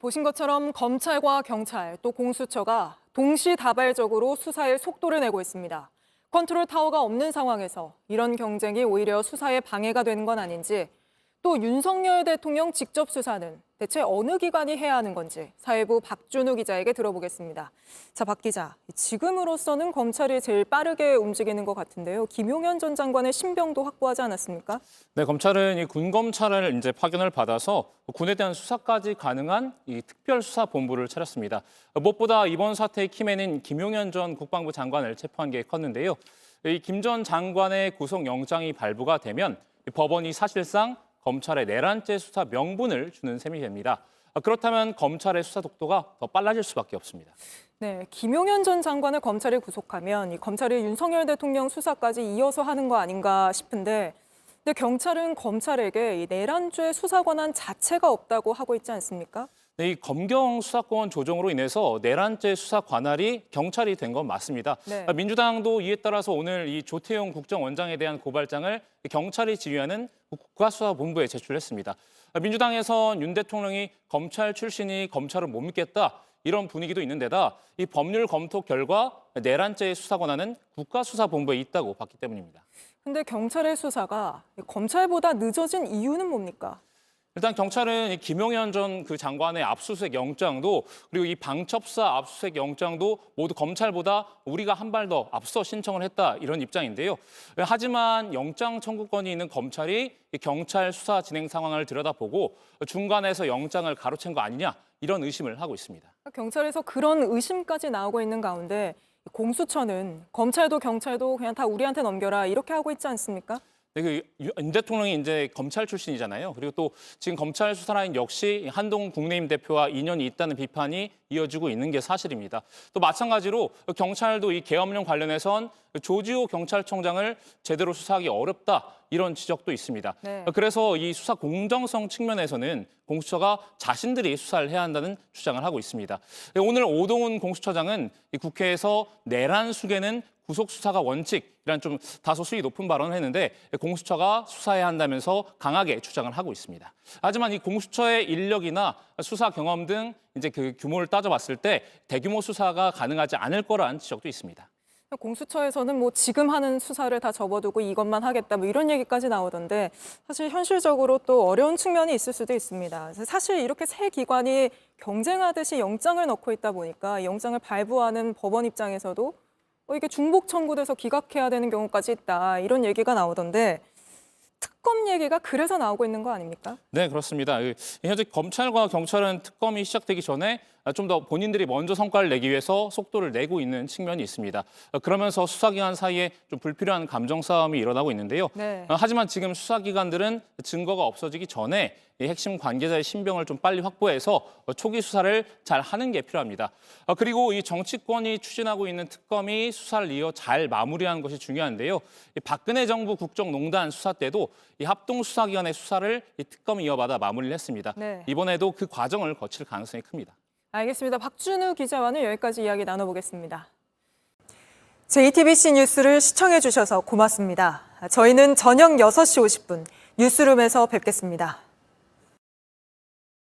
보신 것처럼 검찰과 경찰 또 공수처가 동시다발적으로 수사에 속도를 내고 있습니다. 컨트롤 타워가 없는 상황에서 이런 경쟁이 오히려 수사에 방해가 되는 건 아닌지, 또 윤석열 대통령 직접 수사는 대체 어느 기관이 해야 하는 건지 사회부 박준우 기자에게 들어보겠습니다. 자, 박 기자, 지금으로서는 검찰이 제일 빠르게 움직이는 것 같은데요. 김용현 전 장관의 신병도 확보하지 않았습니까? 네, 검찰은 이 군검찰을 이제 파견을 받아서 군에 대한 수사까지 가능한 이 특별수사본부를 차렸습니다. 무엇보다 이번 사태의 키맨인 김용현 전 국방부 장관을 체포한 게 컸는데요. 이 김 전 장관의 구속영장이 발부가 되면 법원이 사실상 검찰의 내란죄 수사 명분을 주는 셈이 됩니다. 그렇다면 검찰의 수사 속도가 더 빨라질 수밖에 없습니다. 네, 김용현 전 장관을 검찰이 구속하면 이 검찰이 윤석열 대통령 수사까지 이어서 하는 거 아닌가 싶은데, 근데 경찰은 검찰에게 이 내란죄 수사 권한 자체가 없다고 하고 있지 않습니까? 네, 이 검경 수사권 조정으로 인해서 내란죄 수사 관할이 경찰이 된 건 맞습니다. 네. 민주당도 이에 따라서 오늘 이 조태용 국정원장에 대한 고발장을 경찰이 지휘하는 국가수사본부에 제출했습니다. 민주당에선 윤 대통령이 검찰 출신이 검찰을 못 믿겠다, 이런 분위기도 있는데다 이 법률 검토 결과 내란죄 수사 권한은 국가수사본부에 있다고 봤기 때문입니다. 근데 경찰의 수사가 검찰보다 늦어진 이유는 뭡니까? 일단 경찰은 이 김용현 전 그 장관의 압수수색 영장도, 그리고 이 방첩사 압수수색 영장도 모두 검찰보다 우리가 한 발 더 앞서 신청을 했다, 이런 입장인데요. 하지만 영장 청구권이 있는 검찰이 이 경찰 수사 진행 상황을 들여다보고 중간에서 영장을 가로챈 거 아니냐, 이런 의심을 하고 있습니다. 경찰에서 그런 의심까지 나오고 있는 가운데 공수처는 검찰도 경찰도 그냥 다 우리한테 넘겨라, 이렇게 하고 있지 않습니까? 네, 윤 대통령이 이제 검찰 출신이잖아요. 그리고 또 지금 검찰 수사라인 역시 한동훈 국민의힘 대표와 인연이 있다는 비판이 이어지고 있는 게 사실입니다. 또 마찬가지로 경찰도 이 계엄령 관련해선 조지호 경찰청장을 제대로 수사하기 어렵다, 이런 지적도 있습니다. 네. 그래서 이 수사 공정성 측면에서는 공수처가 자신들이 수사를 해야 한다는 주장을 하고 있습니다. 오늘 오동훈 공수처장은 이 국회에서 내란 수계는 구속 수사가 원칙이란 좀 다소 수위 높은 발언을 했는데, 공수처가 수사해야 한다면서 강하게 주장을 하고 있습니다. 하지만 이 공수처의 인력이나 수사 경험 등 이제 그 규모를 따져봤을 때 대규모 수사가 가능하지 않을 거라는 지적도 있습니다. 공수처에서는 뭐 지금 하는 수사를 다 접어두고 이것만 하겠다, 뭐 이런 얘기까지 나오던데, 사실 현실적으로 또 어려운 측면이 있을 수도 있습니다. 사실 이렇게 세 기관이 경쟁하듯이 영장을 넣고 있다 보니까 영장을 발부하는 법원 입장에서도 이게 중복 청구돼서 기각해야 되는 경우까지 있다, 이런 얘기가 나오던데, 특검 얘기가 그래서 나오고 있는 거 아닙니까? 네, 그렇습니다. 현재 검찰과 경찰은 특검이 시작되기 전에 좀 더 본인들이 먼저 성과를 내기 위해서 속도를 내고 있는 측면이 있습니다. 그러면서 수사기관 사이에 좀 불필요한 감정 싸움이 일어나고 있는데요. 네. 하지만 지금 수사기관들은 증거가 없어지기 전에 이 핵심 관계자의 신병을 좀 빨리 확보해서 초기 수사를 잘 하는 게 필요합니다. 그리고 이 정치권이 추진하고 있는 특검이 수사를 이어 잘 마무리하는 것이 중요한데요. 이 박근혜 정부 국정농단 수사 때도 이 합동수사기관의 수사를 이 특검이 이어받아 마무리를 했습니다. 네. 이번에도 그 과정을 거칠 가능성이 큽니다. 알겠습니다. 박준우 기자와는 여기까지 이야기 나눠보겠습니다. JTBC 뉴스를 시청해 주셔서 고맙습니다. 저희는 저녁 6시 50분 뉴스룸에서 뵙겠습니다.